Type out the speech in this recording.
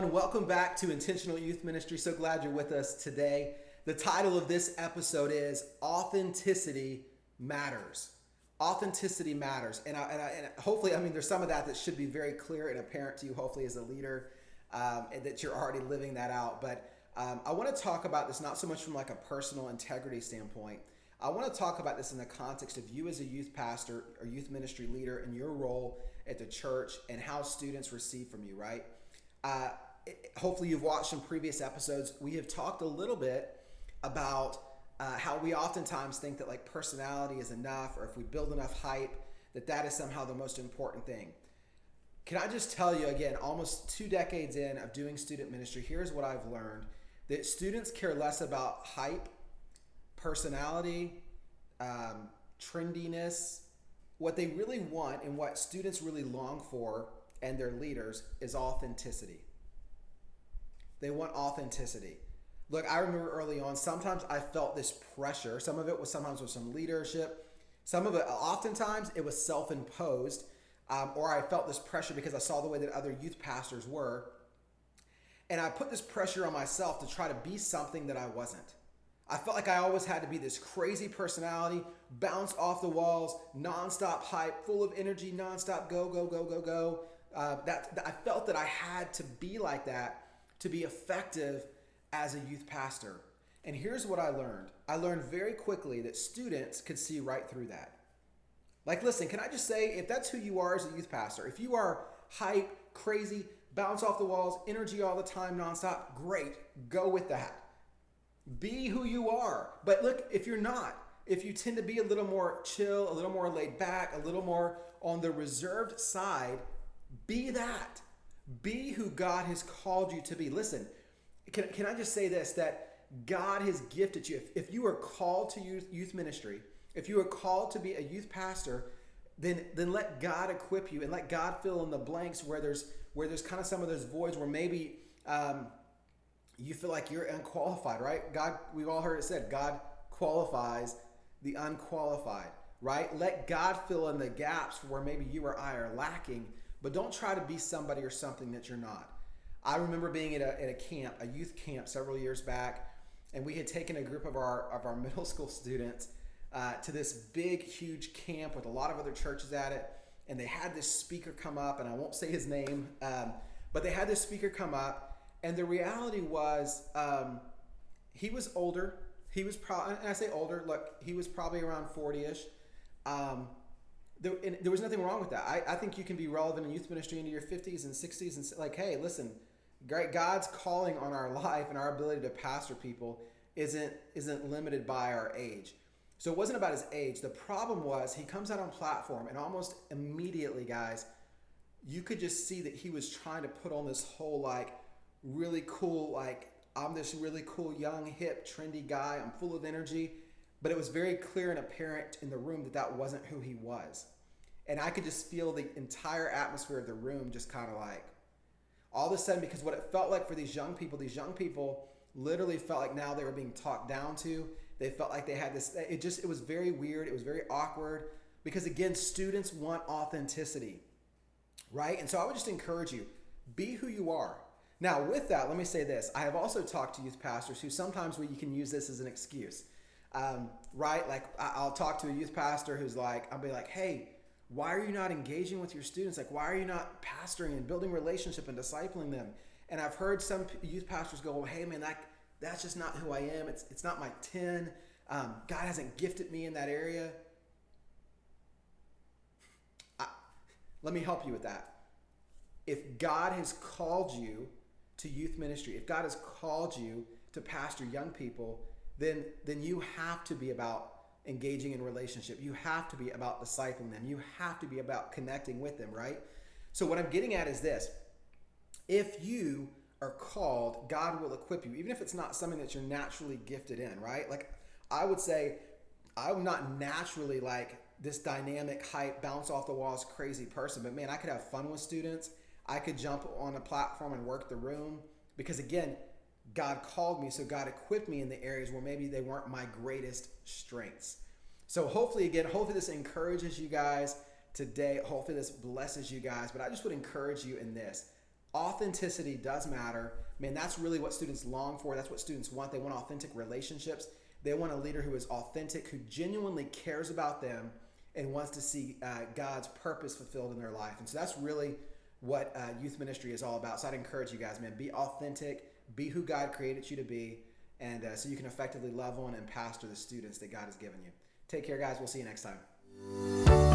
everyone. Welcome back to Intentional Youth Ministry. So glad you're with us today. The title of this episode is Authenticity Matters. Authenticity matters. And hopefully, there's some of that should be very clear and apparent to you, hopefully, as a leader, and that you're already living that out. But I want to talk about this not so much from like a personal integrity standpoint. I want to talk about this in the context of you as a youth pastor or youth ministry leader and your role at the church and how students receive from you, right? Hopefully you've watched some previous episodes. We have talked a little bit about how we oftentimes think that like personality is enough, or if we build enough hype, that is somehow the most important thing. Can I just tell you again, almost 2 decades in of doing student ministry, here's what I've learned: that students care less about hype, personality, trendiness. What they really want and what students really long for and their leaders is authenticity. They want authenticity. Look, I remember early on, sometimes I felt this pressure. Some of it was sometimes with some leadership. Some of it, oftentimes, it was self-imposed, or I felt this pressure because I saw the way that other youth pastors were. And I put this pressure on myself to try to be something that I wasn't. I felt like I always had to be this crazy personality, bounce off the walls, nonstop hype, full of energy, nonstop go, go, go, go, go. I felt that I had to be like that to be effective as a youth pastor. And here's what I learned. I learned very quickly that students could see right through that. Like, listen, can I just say, if that's who you are as a youth pastor, if you are hype, crazy, bounce off the walls, energy all the time, nonstop, great, go with that. Be who you are. But look, if you're not, if you tend to be a little more chill, a little more laid back, a little more on the reserved side, be that. Be who God has called you to be. Listen, can I just say this, that God has gifted you. If you are called to youth ministry, if you are called to be a youth pastor, then let God equip you and let God fill in the blanks where there's kind of some of those voids where maybe you feel like you're unqualified, right? God, we've all heard it said, God qualifies the unqualified, right? Let God fill in the gaps where maybe you or I are lacking, but don't try to be somebody or something that you're not. I remember being at a camp, a youth camp several years back, and we had taken a group of our middle school students to this big, huge camp with a lot of other churches at it, and they had this speaker come up, and I won't say his name, but they had this speaker come up. And the reality was, he was older. He was probably, and I say older, look, he was probably around 40-ish. There was nothing wrong with that. I think you can be relevant in youth ministry into your 50s and 60s and like, hey, listen, God's calling on our life and our ability to pastor people isn't limited by our age. So it wasn't about his age. The problem was he comes out on platform and almost immediately, guys, you could just see that he was trying to put on this whole like, really cool, like I'm this really cool, young, hip, trendy guy. I'm full of energy. But it was very clear and apparent in the room that wasn't who he was. And I could just feel the entire atmosphere of the room just kind of like, all of a sudden, because what it felt like for these young people literally felt like now they were being talked down to. They felt like they had this, it was very weird. It was very awkward because again, students want authenticity, right? And so I would just encourage you, be who you are. Now, with that, let me say this. I have also talked to youth pastors who sometimes you can use this as an excuse, right? Like I'll talk to a youth pastor who's like, I'll be like, hey, why are you not engaging with your students? Like, why are you not pastoring and building relationship and discipling them? And I've heard some youth pastors go, well, hey, man, that's just not who I am. It's not my 10. God hasn't gifted me in that area. Let me help you with that. If God has called you to youth ministry, if God has called you to pastor young people, then you have to be about engaging in relationship. You have to be about discipling them. You have to be about connecting with them, right? So what I'm getting at is this. If you are called, God will equip you, even if it's not something that you're naturally gifted in, right? Like I would say, I'm not naturally like this dynamic, hype, bounce off the walls, crazy person, but man, I could have fun with students. I could jump on a platform and work the room because again, God called me, so God equipped me in the areas where maybe they weren't my greatest strengths. So hopefully this encourages you guys today. Hopefully this blesses you guys, but I just would encourage you in this. Authenticity does matter. Man, that's really what students long for. That's what students want. They want authentic relationships. They want a leader who is authentic, who genuinely cares about them and wants to see God's purpose fulfilled in their life. And so that's really what youth ministry is all about. So I'd encourage you guys, man, be authentic, be who God created you to be, and so you can effectively love on and pastor the students that God has given you. Take care, guys. We'll see you next time.